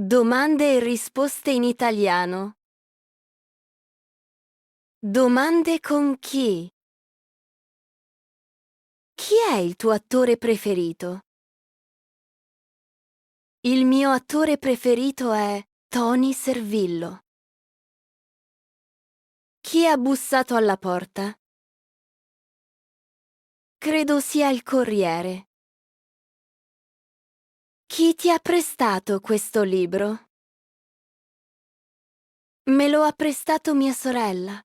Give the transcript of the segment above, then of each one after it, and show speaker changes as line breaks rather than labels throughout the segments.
Domande e risposte in italiano. Domande con chi? Chi è il tuo attore preferito? Il mio attore preferito è Tony Servillo. Chi ha bussato alla porta? Credo sia il corriere. Chi ti ha prestato questo libro? Me lo ha prestato mia sorella.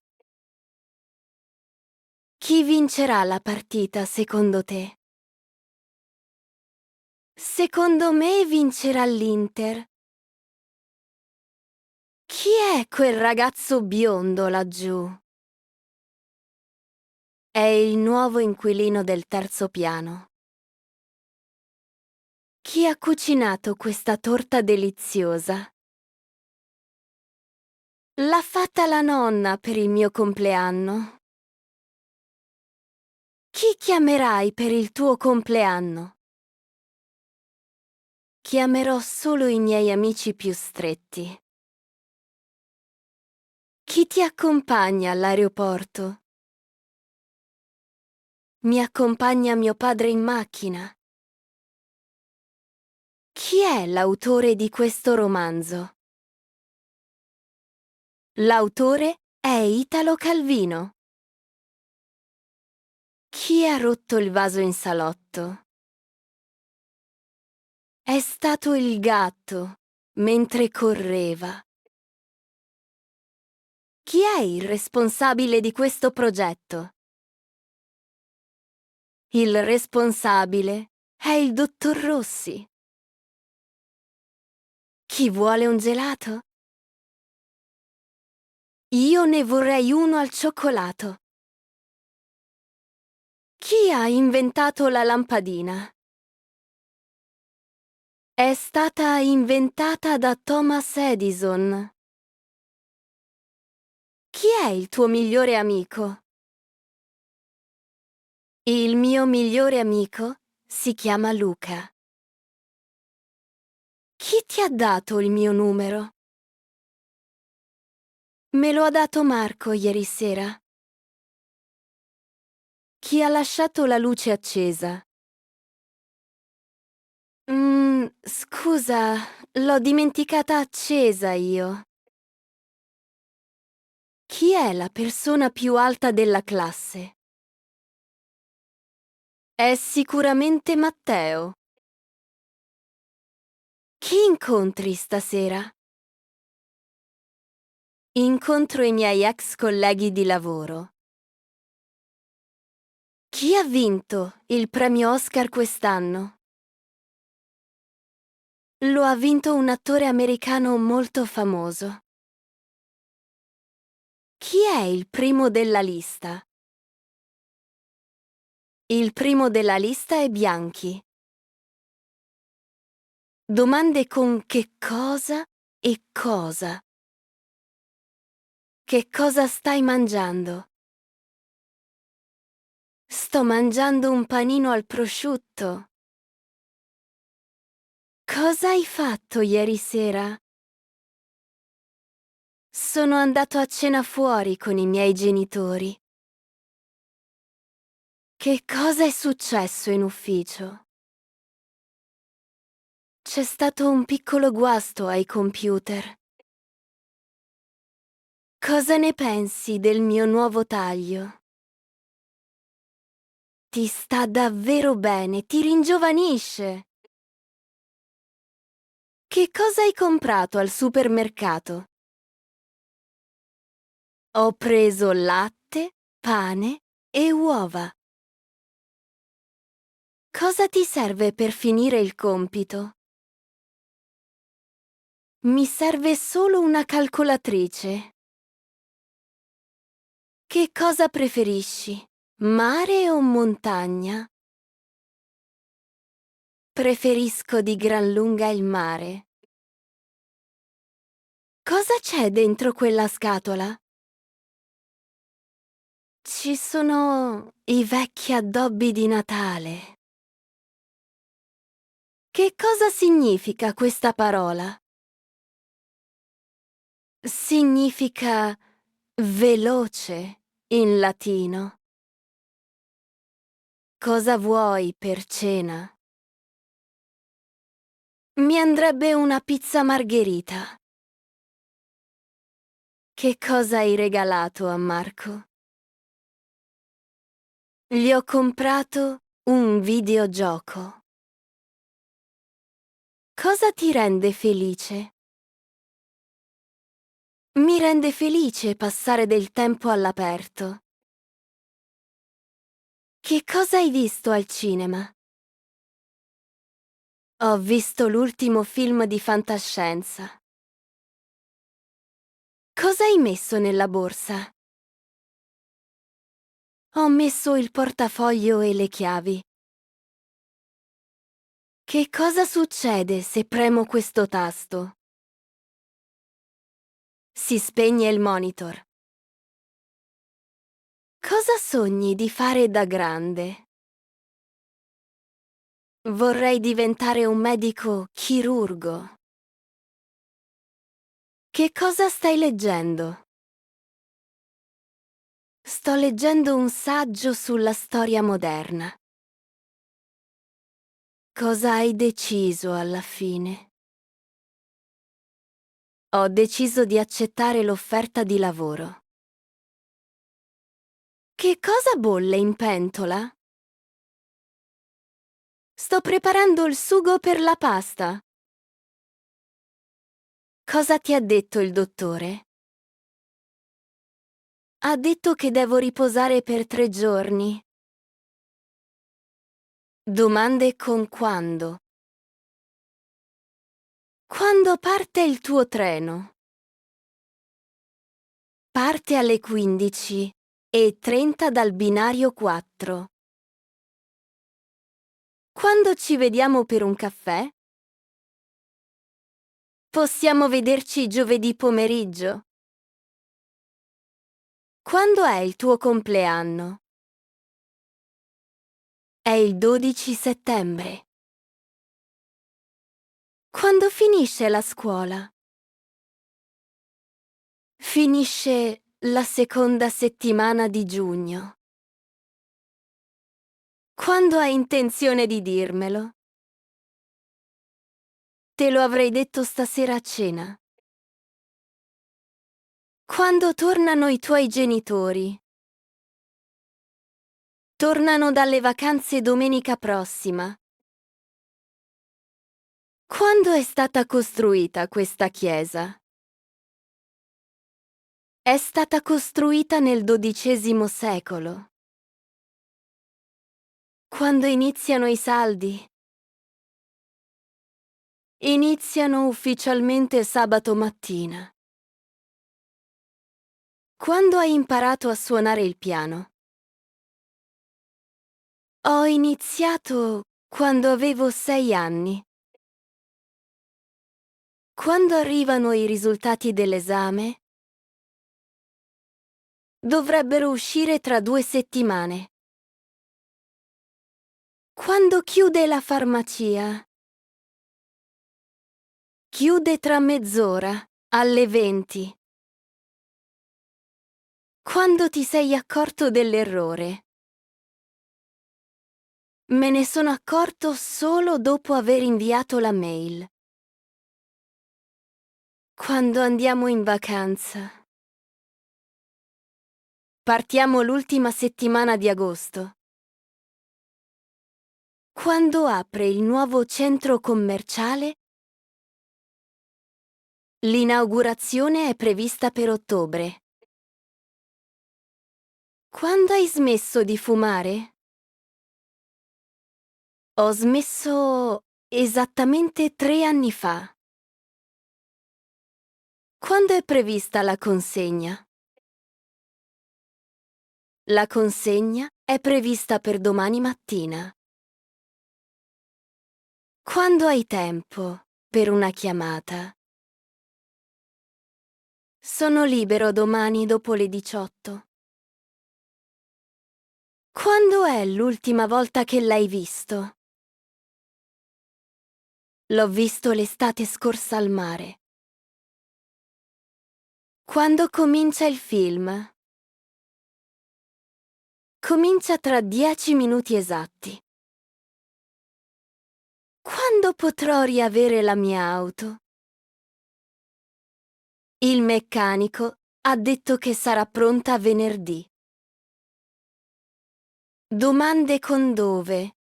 Chi vincerà la partita secondo te? Secondo me vincerà l'Inter. Chi è quel ragazzo biondo laggiù? È il nuovo inquilino del terzo piano. Chi ha cucinato questa torta deliziosa? L'ha fatta la nonna per il mio compleanno. Chi chiamerai per il tuo compleanno? Chiamerò solo i miei amici più stretti. Chi ti accompagna all'aeroporto? Mi accompagna mio padre in macchina. Chi è l'autore di questo romanzo? L'autore è Italo Calvino. Chi ha rotto il vaso in salotto? È stato il gatto, mentre correva. Chi è il responsabile di questo progetto? Il responsabile è il dottor Rossi. Chi vuole un gelato? Io ne vorrei uno al cioccolato. Chi ha inventato la lampadina? È stata inventata da Thomas Edison. Chi è il tuo migliore amico? Il mio migliore amico si chiama Luca. Chi ti ha dato il mio numero? Me lo ha dato Marco ieri sera. Chi ha lasciato la luce accesa? Scusa, l'ho dimenticata accesa io. Chi è la persona più alta della classe? È sicuramente Matteo. Chi incontri stasera? Incontro i miei ex colleghi di lavoro. Chi ha vinto il premio Oscar quest'anno? Lo ha vinto un attore americano molto famoso. Chi è il primo della lista? Il primo della lista è Bianchi. Domande con che cosa e cosa. Che cosa stai mangiando? Sto mangiando un panino al prosciutto. Cosa hai fatto ieri sera? Sono andato a cena fuori con i miei genitori. Che cosa è successo in ufficio? C'è stato un piccolo guasto ai computer. Cosa ne pensi del mio nuovo taglio? Ti sta davvero bene, ti ringiovanisce. Che cosa hai comprato al supermercato? Ho preso latte, pane e uova. Cosa ti serve per finire il compito? Mi serve solo una calcolatrice. Che cosa preferisci? Mare o montagna? Preferisco di gran lunga il mare. Cosa c'è dentro quella scatola? Ci sono i vecchi addobbi di Natale. Che cosa significa questa parola? Significa veloce in latino. Cosa vuoi per cena? Mi andrebbe una pizza margherita. Che cosa hai regalato a Marco? Gli ho comprato un videogioco. Cosa ti rende felice? Mi rende felice passare del tempo all'aperto. Che cosa hai visto al cinema? Ho visto l'ultimo film di fantascienza. Cosa hai messo nella borsa? Ho messo il portafoglio e le chiavi. Che cosa succede se premo questo tasto? Si spegne il monitor. Cosa sogni di fare da grande? Vorrei diventare un medico chirurgo. Che cosa stai leggendo? Sto leggendo un saggio sulla storia moderna. Cosa hai deciso alla fine? Ho deciso di accettare l'offerta di lavoro. Che cosa bolle in pentola? Sto preparando il sugo per la pasta. Cosa ti ha detto il dottore? Ha detto che devo riposare per 3 giorni. Domande con quando. Quando parte il tuo treno? Parte alle 15:30 dal binario 4. Quando ci vediamo per un caffè? Possiamo vederci giovedì pomeriggio. Quando è il tuo compleanno? È il 12 settembre. Quando finisce la scuola? Finisce la seconda settimana di giugno. Quando hai intenzione di dirmelo? Te lo avrei detto stasera a cena. Quando tornano i tuoi genitori? Tornano dalle vacanze domenica prossima. Quando è stata costruita questa chiesa? È stata costruita nel XII secolo. Quando iniziano i saldi? Iniziano ufficialmente sabato mattina. Quando hai imparato a suonare il piano? Ho iniziato quando avevo 6 anni. Quando arrivano i risultati dell'esame? Dovrebbero uscire tra 2 settimane. Quando chiude la farmacia? Chiude tra mezz'ora, alle 20. Quando ti sei accorto dell'errore? Me ne sono accorto solo dopo aver inviato la mail. Quando andiamo in vacanza? Partiamo l'ultima settimana di agosto. Quando apre il nuovo centro commerciale? L'inaugurazione è prevista per ottobre. Quando hai smesso di fumare? Ho smesso esattamente 3 anni fa. Quando è prevista la consegna? La consegna è prevista per domani mattina. Quando hai tempo per una chiamata? Sono libero domani dopo le 18. Quando è l'ultima volta che l'hai visto? L'ho visto l'estate scorsa al mare. Quando comincia il film? Comincia tra 10 minuti esatti. Quando potrò riavere la mia auto? Il meccanico ha detto che sarà pronta venerdì. Domande con dove.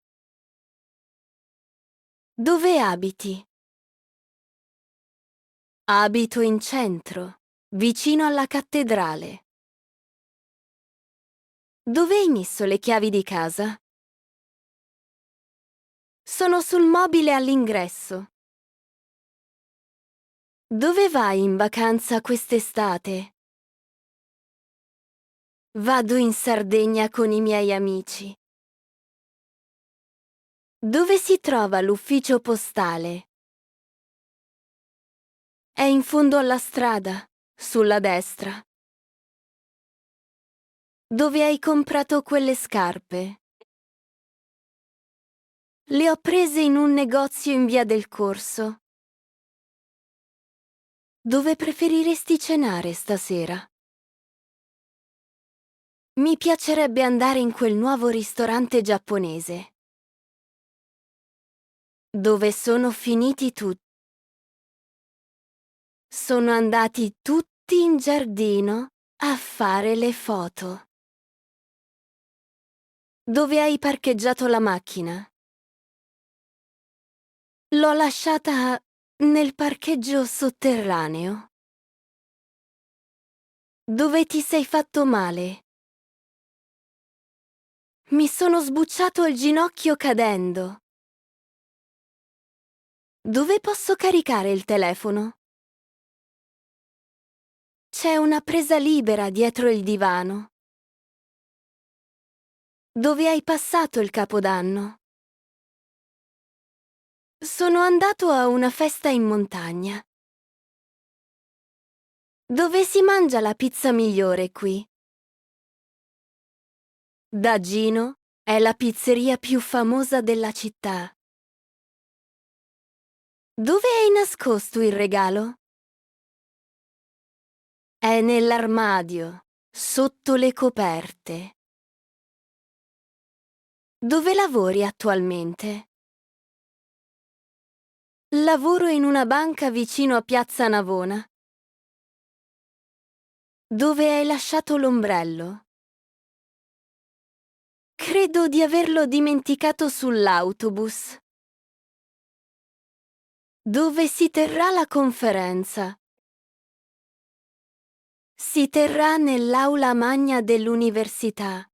Dove abiti? Abito in centro, vicino alla cattedrale. Dove hai messo le chiavi di casa? Sono sul mobile all'ingresso. Dove vai in vacanza quest'estate? Vado in Sardegna con i miei amici. Dove si trova l'ufficio postale? È in fondo alla strada, sulla destra. Dove hai comprato quelle scarpe? Le ho prese in un negozio in via del Corso. Dove preferiresti cenare stasera? Mi piacerebbe andare in quel nuovo ristorante giapponese. Dove sono finiti tutti? Sono andati tutti in giardino a fare le foto. Dove hai parcheggiato la macchina? L'ho lasciata nel parcheggio sotterraneo. Dove ti sei fatto male? Mi sono sbucciato il ginocchio cadendo. Dove posso caricare il telefono? C'è una presa libera dietro il divano. Dove hai passato il Capodanno? Sono andato a una festa in montagna. Dove si mangia la pizza migliore qui? Da Gino è la pizzeria più famosa della città. Dove hai nascosto il regalo? È nell'armadio, sotto le coperte. Dove lavori attualmente? Lavoro in una banca vicino a Piazza Navona. Dove hai lasciato l'ombrello? Credo di averlo dimenticato sull'autobus. Dove si terrà la conferenza? Si terrà nell'aula magna dell'università.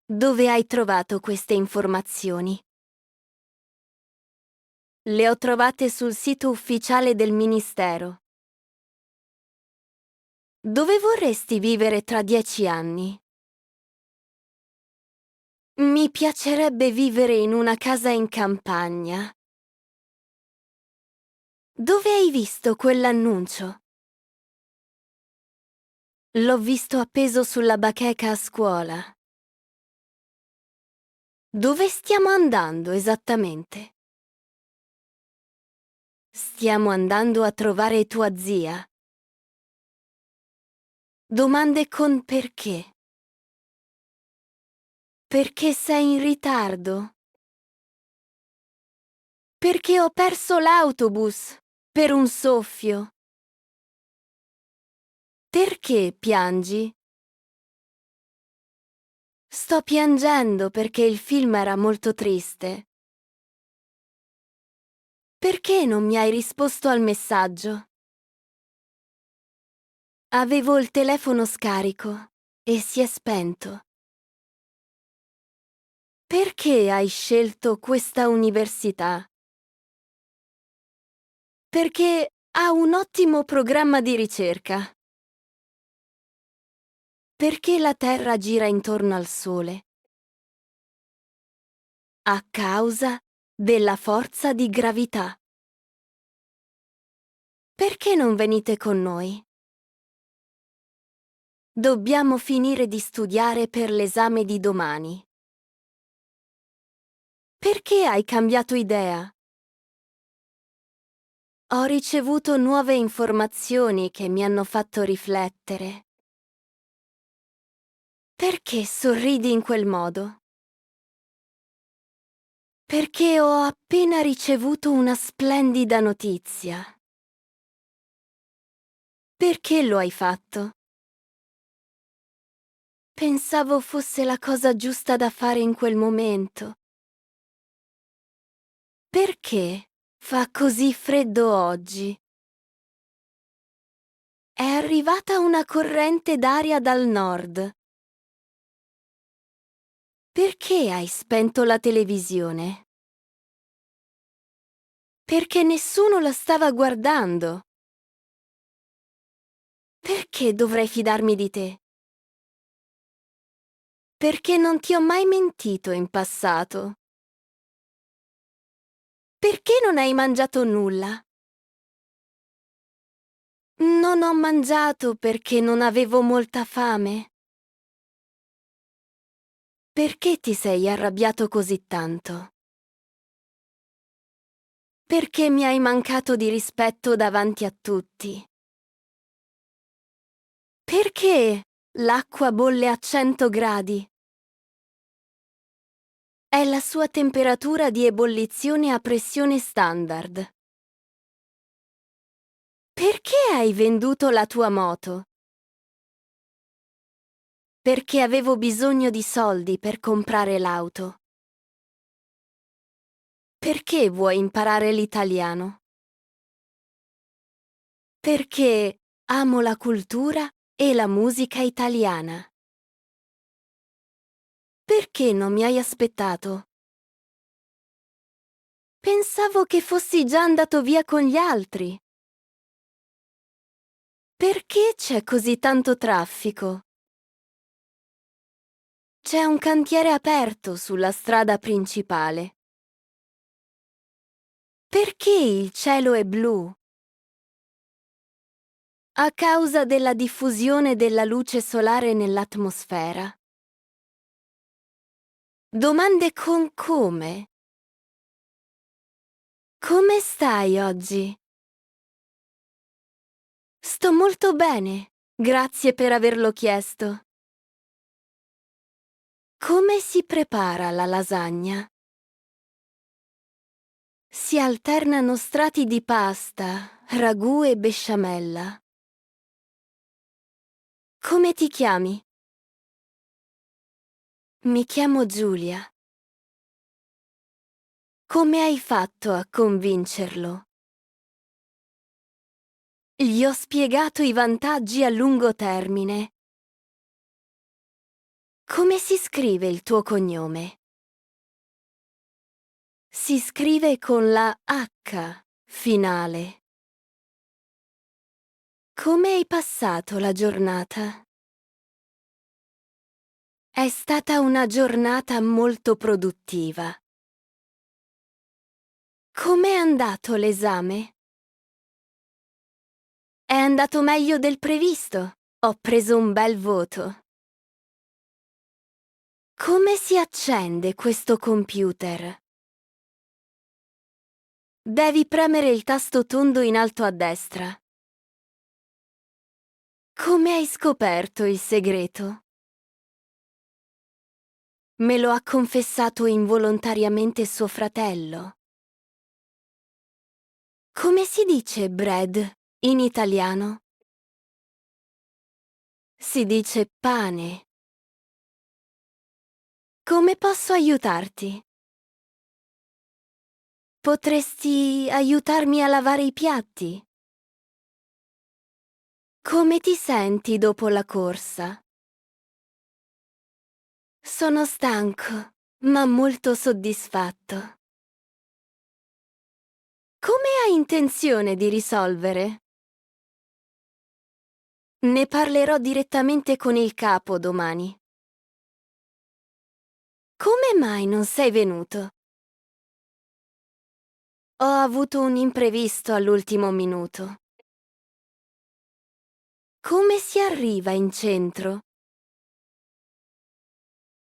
Dove hai trovato queste informazioni? Le ho trovate sul sito ufficiale del Ministero. Dove vorresti vivere tra 10 anni? Mi piacerebbe vivere in una casa in campagna. Dove hai visto quell'annuncio? L'ho visto appeso sulla bacheca a scuola. Dove stiamo andando esattamente? Stiamo andando a trovare tua zia. Domande con perché. Perché sei in ritardo? Perché ho perso l'autobus per un soffio. Perché piangi? Sto piangendo perché il film era molto triste. Perché non mi hai risposto al messaggio? Avevo il telefono scarico e si è spento. Perché hai scelto questa università? Perché ha un ottimo programma di ricerca. Perché la Terra gira intorno al Sole? A causa della forza di gravità. Perché non venite con noi? Dobbiamo finire di studiare per l'esame di domani. Perché hai cambiato idea? Ho ricevuto nuove informazioni che mi hanno fatto riflettere. Perché sorridi in quel modo? Perché ho appena ricevuto una splendida notizia. Perché lo hai fatto? Pensavo fosse la cosa giusta da fare in quel momento. Perché fa così freddo oggi? È arrivata una corrente d'aria dal nord. Perché hai spento la televisione? Perché nessuno la stava guardando. Perché dovrei fidarmi di te? Perché non ti ho mai mentito in passato. Perché non hai mangiato nulla? Non ho mangiato perché non avevo molta fame. Perché ti sei arrabbiato così tanto? Perché mi hai mancato di rispetto davanti a tutti? Perché l'acqua bolle a 100 gradi? È la sua temperatura di ebollizione a pressione standard. Perché hai venduto la tua moto? Perché avevo bisogno di soldi per comprare l'auto. Perché vuoi imparare l'italiano? Perché amo la cultura e la musica italiana. Perché non mi hai aspettato? Pensavo che fossi già andato via con gli altri. Perché c'è così tanto traffico? C'è un cantiere aperto sulla strada principale. Perché il cielo è blu? A causa della diffusione della luce solare nell'atmosfera. Domande con come? Come stai oggi? Sto molto bene, grazie per averlo chiesto. Come si prepara la lasagna? Si alternano strati di pasta, ragù e besciamella. Come ti chiami? Mi chiamo Giulia. Come hai fatto a convincerlo? Gli ho spiegato i vantaggi a lungo termine. Come si scrive il tuo cognome? Si scrive con la H finale. Come hai passato la giornata? È stata una giornata molto produttiva. Com'è andato l'esame? È andato meglio del previsto. Ho preso un bel voto. Come si accende questo computer? Devi premere il tasto tondo in alto a destra. Come hai scoperto il segreto? Me lo ha confessato involontariamente suo fratello. Come si dice bread in italiano? Si dice pane. Come posso aiutarti? Potresti aiutarmi a lavare i piatti? Come ti senti dopo la corsa? Sono stanco, ma molto soddisfatto. Come hai intenzione di risolvere? Ne parlerò direttamente con il capo domani. Come mai non sei venuto? Ho avuto un imprevisto all'ultimo minuto. Come si arriva in centro?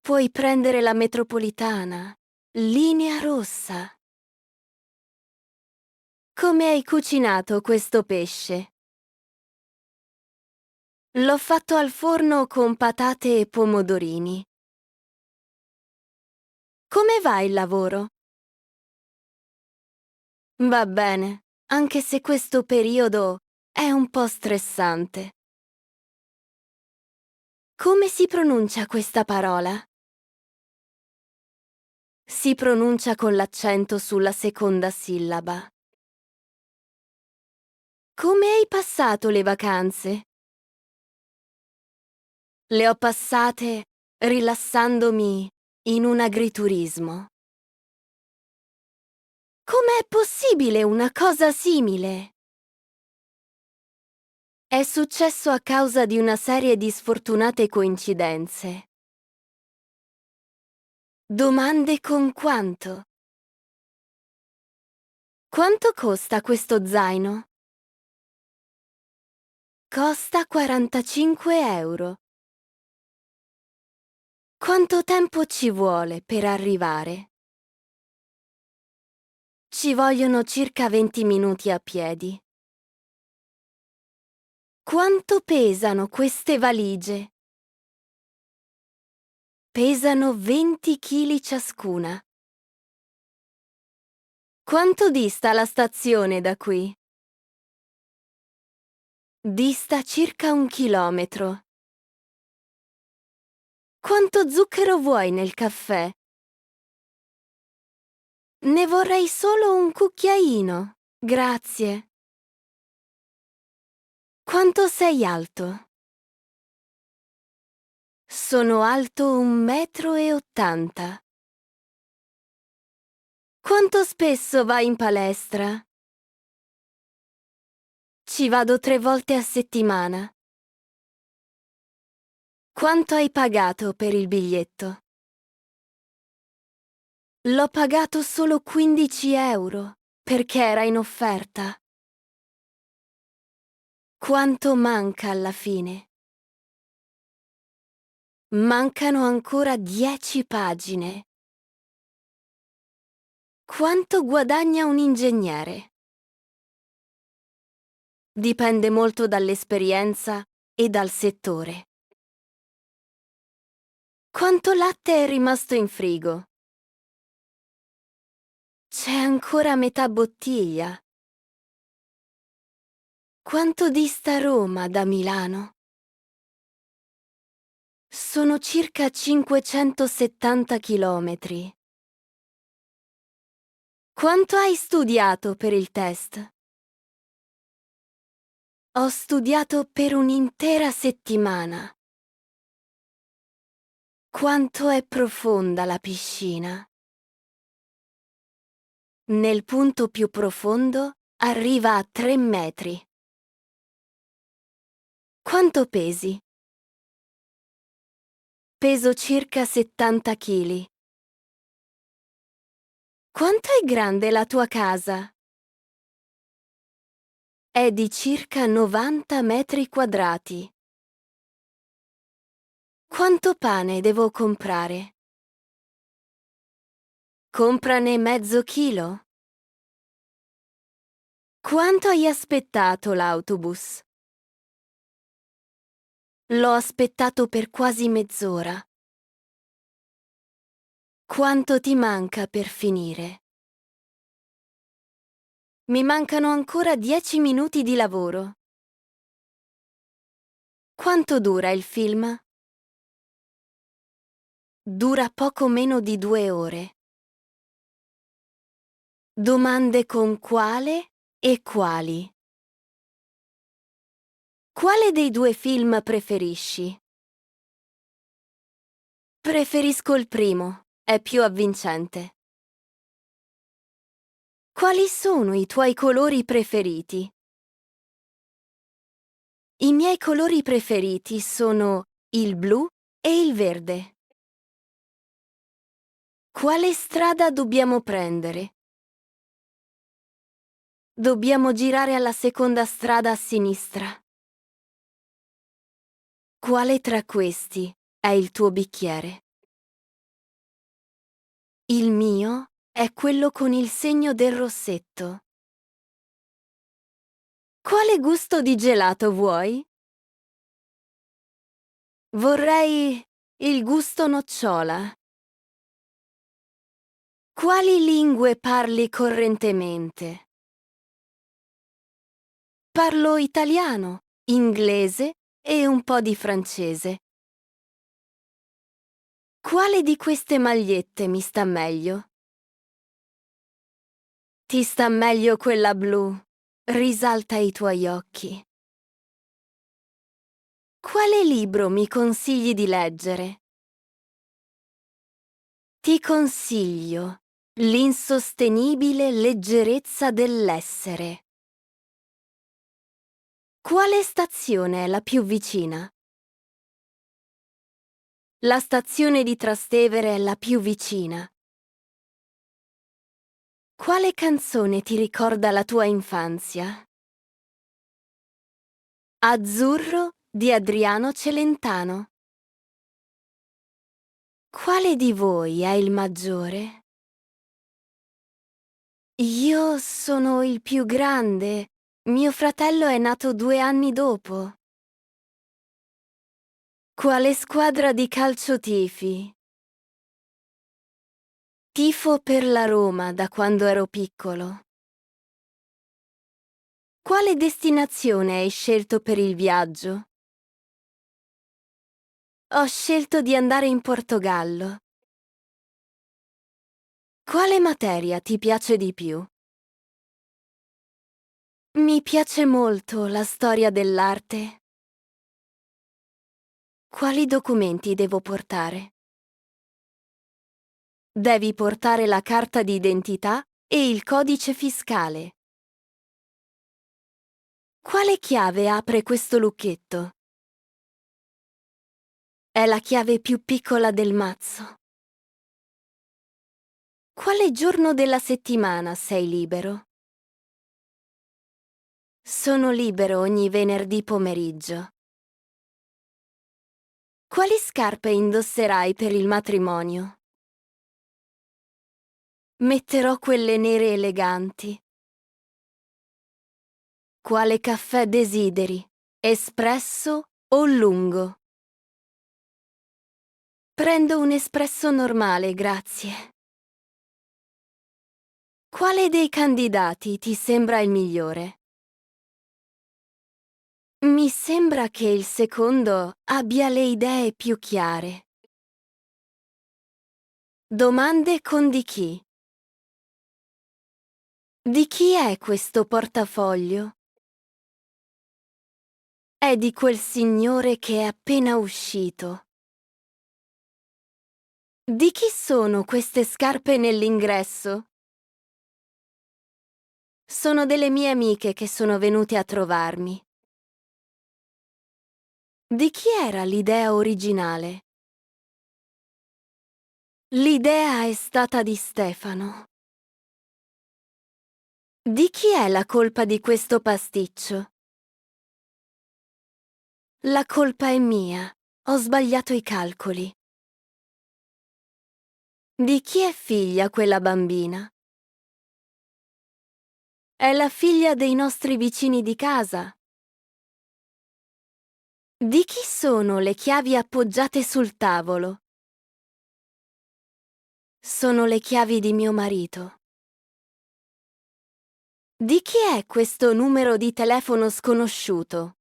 Puoi prendere la metropolitana, linea rossa. Come hai cucinato questo pesce? L'ho fatto al forno con patate e pomodorini. Come va il lavoro? Va bene, anche se questo periodo è un po' stressante. Come si pronuncia questa parola? Si pronuncia con l'accento sulla seconda sillaba. Come hai passato le vacanze? Le ho passate rilassandomi in un agriturismo. Com'è possibile una cosa simile? È successo a causa di una serie di sfortunate coincidenze. Domande con quanto? Quanto costa questo zaino? Costa 45 euro. Quanto tempo ci vuole per arrivare? Ci vogliono circa 20 minuti a piedi. Quanto pesano queste valigie? Pesano 20 kg ciascuna. Quanto dista la stazione da qui? Dista circa 1 chilometro. Quanto zucchero vuoi nel caffè? Ne vorrei solo un cucchiaino. Grazie. Quanto sei alto? Sono alto 1,80 m. Quanto spesso vai in palestra? Ci vado 3 volte a settimana. Quanto hai pagato per il biglietto? L'ho pagato solo 15 euro, perché era in offerta. Quanto manca alla fine? Mancano ancora 10 pagine. Quanto guadagna un ingegnere? Dipende molto dall'esperienza e dal settore. Quanto latte è rimasto in frigo? C'è ancora metà bottiglia. Quanto dista Roma da Milano? Sono circa 570 chilometri. Quanto hai studiato per il test? Ho studiato per un'intera settimana. Quanto è profonda la piscina? Nel punto più profondo arriva a 3 metri. Quanto pesi? Peso circa 70 kg. Quanto è grande la tua casa? È di circa 90 metri quadrati. Quanto pane devo comprare? Comprane mezzo chilo. Quanto hai aspettato l'autobus? L'ho aspettato per quasi mezz'ora. Quanto ti manca per finire? Mi mancano ancora 10 minuti di lavoro. Quanto dura il film? Dura poco meno di 2 ore. Domande con quale e quali? Quale dei 2 film preferisci? Preferisco il primo, è più avvincente. Quali sono i tuoi colori preferiti? I miei colori preferiti sono il blu e il verde. Quale strada dobbiamo prendere? Dobbiamo girare alla seconda strada a sinistra. Quale tra questi è il tuo bicchiere? Il mio è quello con il segno del rossetto. Quale gusto di gelato vuoi? Vorrei il gusto nocciola. Quali lingue parli correntemente? Parlo italiano, inglese e un po' di francese. Quale di queste magliette mi sta meglio? Ti sta meglio quella blu. Risalta i tuoi occhi. Quale libro mi consigli di leggere? Ti consiglio L'insostenibile leggerezza dell'essere. Quale stazione è la più vicina? La stazione di Trastevere è la più vicina. Quale canzone ti ricorda la tua infanzia? Azzurro di Adriano Celentano. Quale di voi è il maggiore? Io sono il più grande. Mio fratello è nato 2 anni dopo. Quale squadra di calcio tifi? Tifo per la Roma da quando ero piccolo. Quale destinazione hai scelto per il viaggio? Ho scelto di andare in Portogallo. Quale materia ti piace di più? Mi piace molto la storia dell'arte. Quali documenti devo portare? Devi portare la carta di identità e il codice fiscale. Quale chiave apre questo lucchetto? È la chiave più piccola del mazzo. Quale giorno della settimana sei libero? Sono libero ogni venerdì pomeriggio. Quali scarpe indosserai per il matrimonio? Metterò quelle nere eleganti. Quale caffè desideri? Espresso o lungo? Prendo un espresso normale, grazie. Quale dei candidati ti sembra il migliore? Mi sembra che il secondo abbia le idee più chiare. Domande con di chi? Di chi è questo portafoglio? È di quel signore che è appena uscito. Di chi sono queste scarpe nell'ingresso? Sono delle mie amiche che sono venute a trovarmi. Di chi era l'idea originale? L'idea è stata di Stefano. Di chi è la colpa di questo pasticcio? La colpa è mia. Ho sbagliato i calcoli. Di chi è figlia quella bambina? È la figlia dei nostri vicini di casa. Di chi sono le chiavi appoggiate sul tavolo? Sono le chiavi di mio marito. Di chi è questo numero di telefono sconosciuto?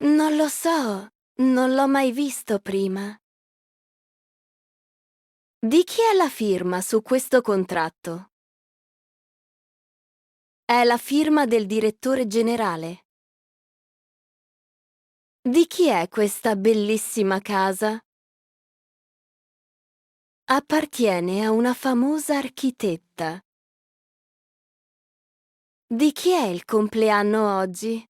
Non lo so, non l'ho mai visto prima. Di chi è la firma su questo contratto? È la firma del direttore generale. Di chi è questa bellissima casa? Appartiene a una famosa architetta. Di chi è il compleanno oggi?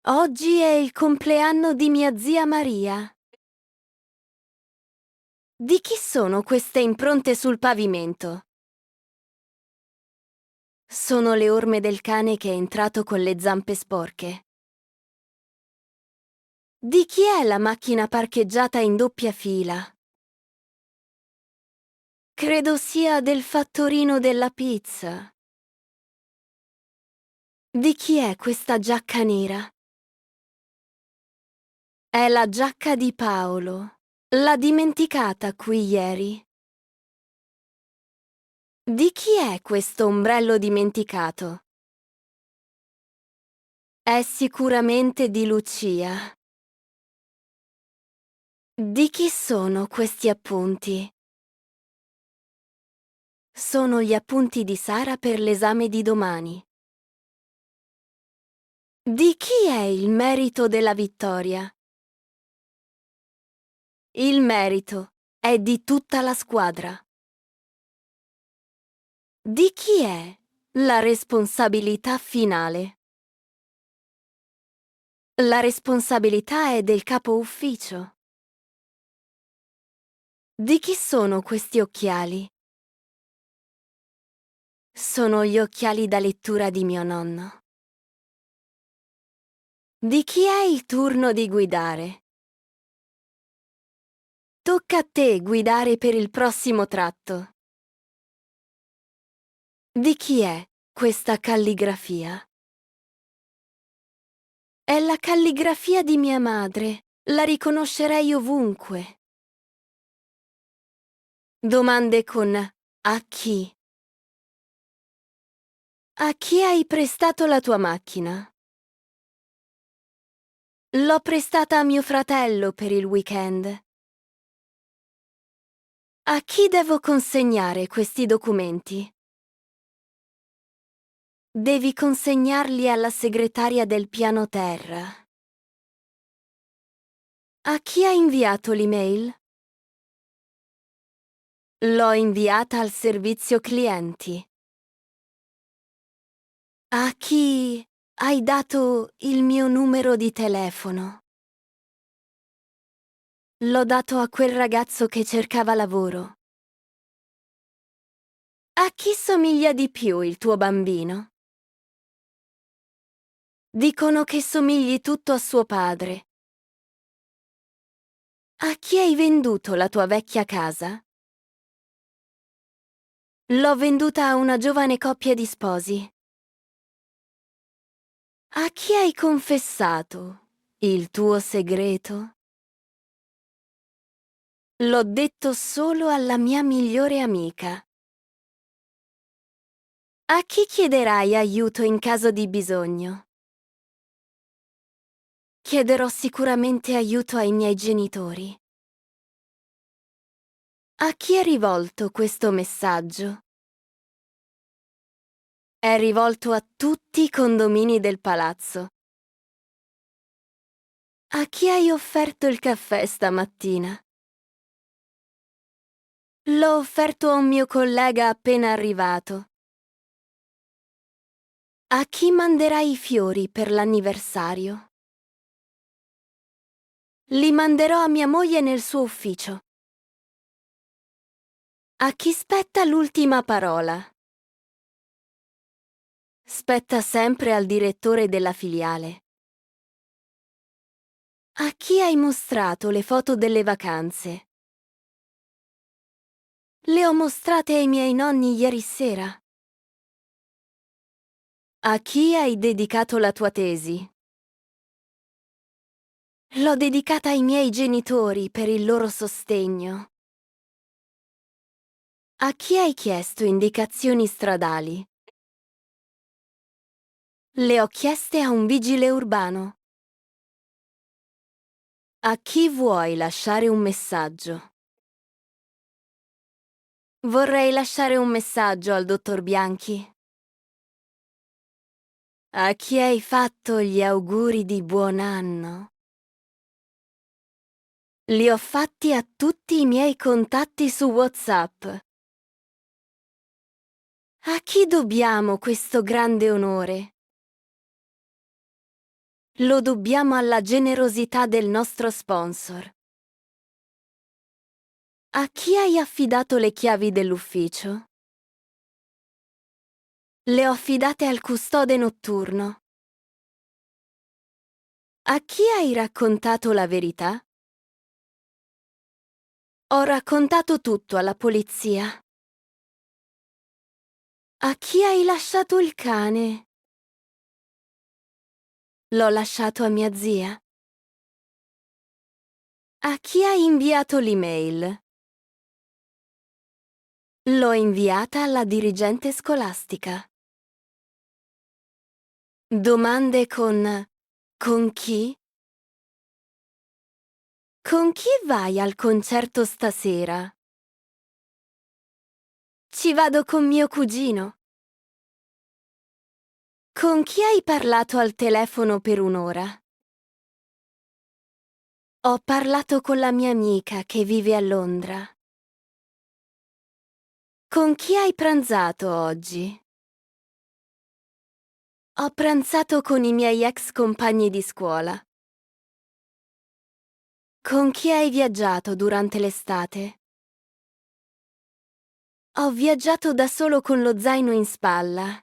Oggi è il compleanno di mia zia Maria. Di chi sono queste impronte sul pavimento? Sono le orme del cane che è entrato con le zampe sporche. Di chi è la macchina parcheggiata in doppia fila? Credo sia del fattorino della pizza. Di chi è questa giacca nera? È la giacca di Paolo. L'ha dimenticata qui ieri. Di chi è questo ombrello dimenticato? È sicuramente di Lucia. Di chi sono questi appunti? Sono gli appunti di Sara per l'esame di domani. Di chi è il merito della vittoria? Il merito è di tutta la squadra. Di chi è la responsabilità finale? La responsabilità è del capo ufficio. Di chi sono questi occhiali? Sono gli occhiali da lettura di mio nonno. Di chi è il turno di guidare? Tocca a te guidare per il prossimo tratto. Di chi è questa calligrafia? È la calligrafia di mia madre. La riconoscerei ovunque. Domande con a chi? A chi hai prestato la tua macchina? L'ho prestata a mio fratello per il weekend. A chi devo consegnare questi documenti? Devi consegnarli alla segretaria del piano terra. A chi hai inviato l'email? L'ho inviata al servizio clienti. A chi hai dato il mio numero di telefono? L'ho dato a quel ragazzo che cercava lavoro. A chi somiglia di più il tuo bambino? Dicono che somigli tutto a suo padre. A chi hai venduto la tua vecchia casa? L'ho venduta a una giovane coppia di sposi. A chi hai confessato il tuo segreto? L'ho detto solo alla mia migliore amica. A chi chiederai aiuto in caso di bisogno? Chiederò sicuramente aiuto ai miei genitori. A chi è rivolto questo messaggio? È rivolto a tutti i condomini del palazzo. A chi hai offerto il caffè stamattina? L'ho offerto a un mio collega appena arrivato. A chi manderai i fiori per l'anniversario? Li manderò a mia moglie nel suo ufficio. A chi spetta l'ultima parola? Spetta sempre al direttore della filiale. A chi hai mostrato le foto delle vacanze? Le ho mostrate ai miei nonni ieri sera. A chi hai dedicato la tua tesi? L'ho dedicata ai miei genitori per il loro sostegno. A chi hai chiesto indicazioni stradali? Le ho chieste a un vigile urbano. A chi vuoi lasciare un messaggio? Vorrei lasciare un messaggio al dottor Bianchi. A chi hai fatto gli auguri di buon anno? Li ho fatti a tutti i miei contatti su WhatsApp. A chi dobbiamo questo grande onore? Lo dobbiamo alla generosità del nostro sponsor. A chi hai affidato le chiavi dell'ufficio? Le ho affidate al custode notturno. A chi hai raccontato la verità? Ho raccontato tutto alla polizia. A chi hai lasciato il cane? L'ho lasciato a mia zia. A chi hai inviato l'email? L'ho inviata alla dirigente scolastica. Domande con chi? Con chi vai al concerto stasera? Ci vado con mio cugino. Con chi hai parlato al telefono per un'ora? Ho parlato con la mia amica che vive a Londra. Con chi hai pranzato oggi? Ho pranzato con i miei ex compagni di scuola. Con chi hai viaggiato durante l'estate? Ho viaggiato da solo con lo zaino in spalla.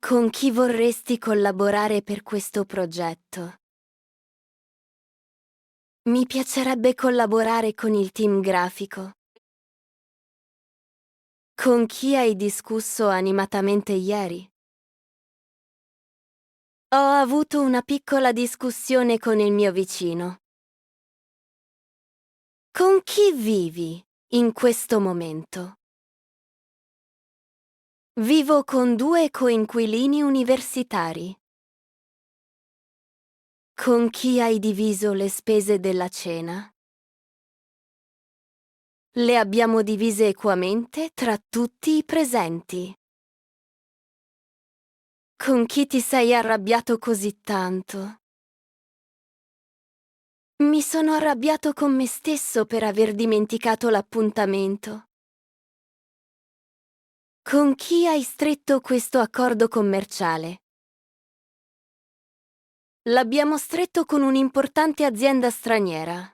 Con chi vorresti collaborare per questo progetto? Mi piacerebbe collaborare con il team grafico. Con chi hai discusso animatamente ieri? Ho avuto una piccola discussione con il mio vicino. Con chi vivi in questo momento? Vivo con 2 coinquilini universitari. Con chi hai diviso le spese della cena? Le abbiamo divise equamente tra tutti i presenti. Con chi ti sei arrabbiato così tanto? Mi sono arrabbiato con me stesso per aver dimenticato l'appuntamento. Con chi hai stretto questo accordo commerciale? L'abbiamo stretto con un'importante azienda straniera.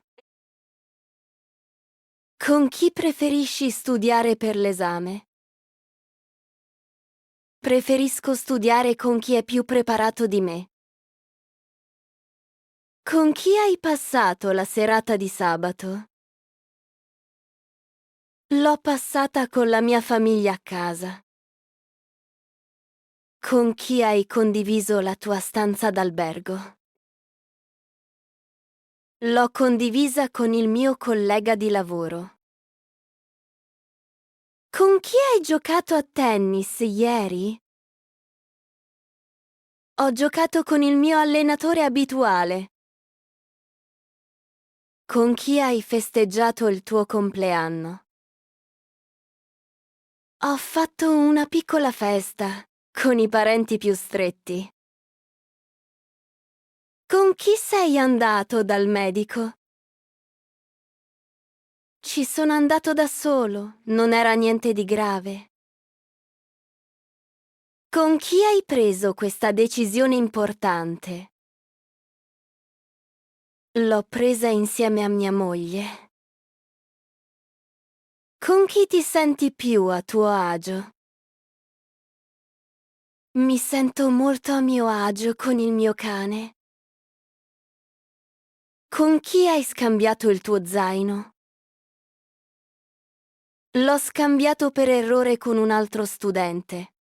Con chi preferisci studiare per l'esame? Preferisco studiare con chi è più preparato di me. Con chi hai passato la serata di sabato? L'ho passata con la mia famiglia a casa. Con chi hai condiviso la tua stanza d'albergo? L'ho condivisa con il mio collega di lavoro. Con chi hai giocato a tennis ieri? Ho giocato con il mio allenatore abituale. Con chi hai festeggiato il tuo compleanno? Ho fatto una piccola festa con i parenti più stretti. Con chi sei andato dal medico? Ci sono andato da solo, non era niente di grave. Con chi hai preso questa decisione importante? L'ho presa insieme a mia moglie. Con chi ti senti più a tuo agio? Mi sento molto a mio agio con il mio cane. Con chi hai scambiato il tuo zaino? L'ho scambiato per errore con un altro studente.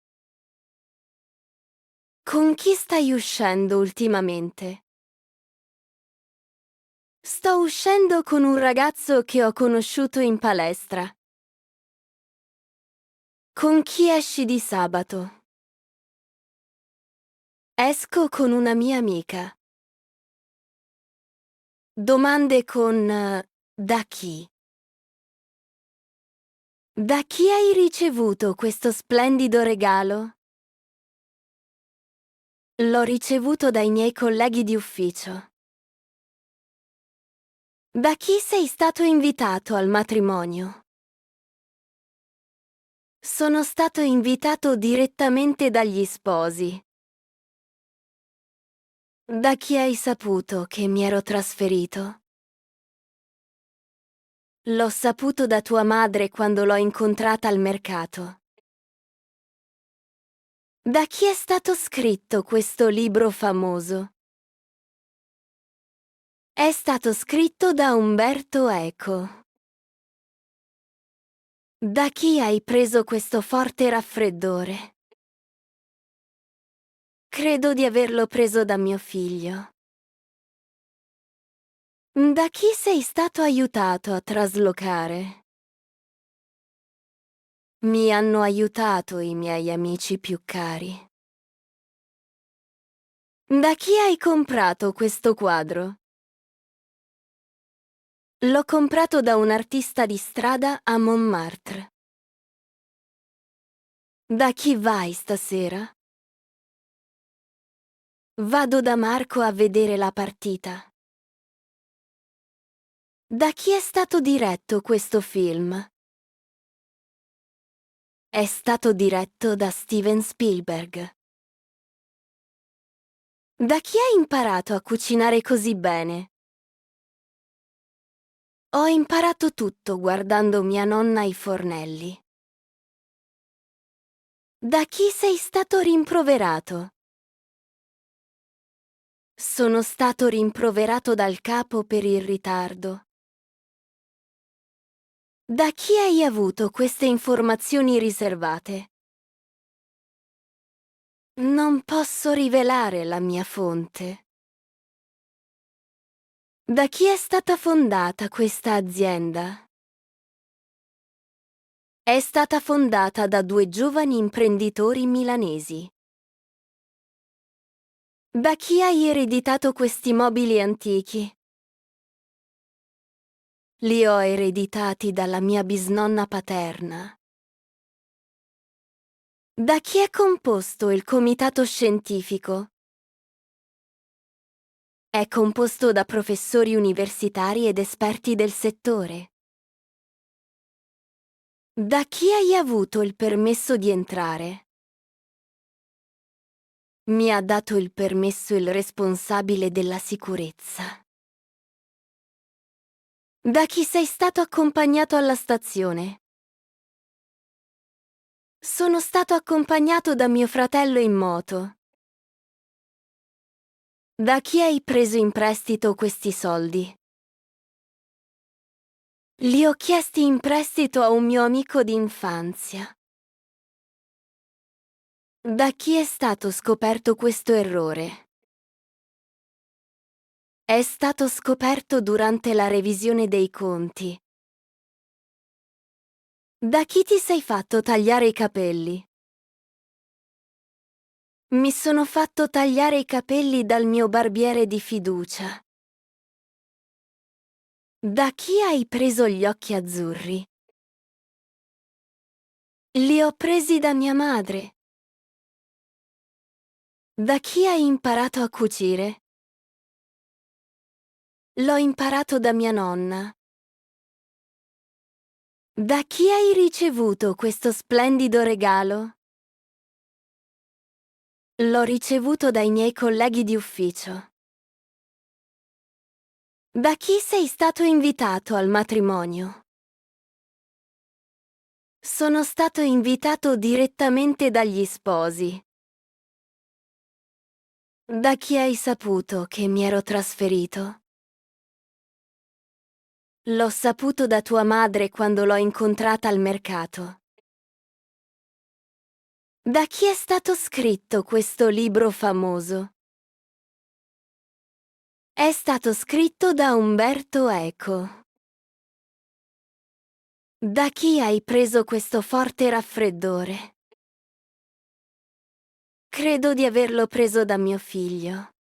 Con chi stai uscendo ultimamente? Sto uscendo con un ragazzo che ho conosciuto in palestra. Con chi esci di sabato? Esco con una mia amica. Domande con da chi? Da chi hai ricevuto questo splendido regalo? L'ho ricevuto dai miei colleghi di ufficio. Da chi sei stato invitato al matrimonio? Sono stato invitato direttamente dagli sposi. Da chi hai saputo che mi ero trasferito? L'ho saputo da tua madre quando l'ho incontrata al mercato. Da chi è stato scritto questo libro famoso? È stato scritto da Umberto Eco. Da chi hai preso questo forte raffreddore? Credo di averlo preso da mio figlio. Da chi sei stato aiutato a traslocare? Mi hanno aiutato i miei amici più cari. Da chi hai comprato questo quadro? L'ho comprato da un artista di strada a Montmartre. Da chi vai stasera? Vado da Marco a vedere la partita. Da chi è stato diretto questo film? È stato diretto da Steven Spielberg. Da chi hai imparato a cucinare così bene? Ho imparato tutto guardando mia nonna ai fornelli. Da chi sei stato rimproverato? Sono stato rimproverato dal capo per il ritardo. Da chi hai avuto queste informazioni riservate? Non posso rivelare la mia fonte. Da chi è stata fondata questa azienda? È stata fondata da 2 giovani imprenditori milanesi. Da chi hai ereditato questi mobili antichi? Li ho ereditati dalla mia bisnonna paterna. Da chi è composto il comitato scientifico? È composto da professori universitari ed esperti del settore. Da chi hai avuto il permesso di entrare? Mi ha dato il permesso il responsabile della sicurezza. Da chi sei stato accompagnato alla stazione? Sono stato accompagnato da mio fratello in moto. Da chi hai preso in prestito questi soldi? Li ho chiesti in prestito a un mio amico d'infanzia. Da chi è stato scoperto questo errore? È stato scoperto durante la revisione dei conti. Da chi ti sei fatto tagliare i capelli? Mi sono fatto tagliare i capelli dal mio barbiere di fiducia. Da chi hai preso gli occhi azzurri? Li ho presi da mia madre. Da chi hai imparato a cucire? L'ho imparato da mia nonna. Da chi hai ricevuto questo splendido regalo? L'ho ricevuto dai miei colleghi di ufficio. Da chi sei stato invitato al matrimonio? Sono stato invitato direttamente dagli sposi. Da chi hai saputo che mi ero trasferito? L'ho saputo da tua madre quando l'ho incontrata al mercato. Da chi è stato scritto questo libro famoso? È stato scritto da Umberto Eco. Da chi hai preso questo forte raffreddore? Credo di averlo preso da mio figlio.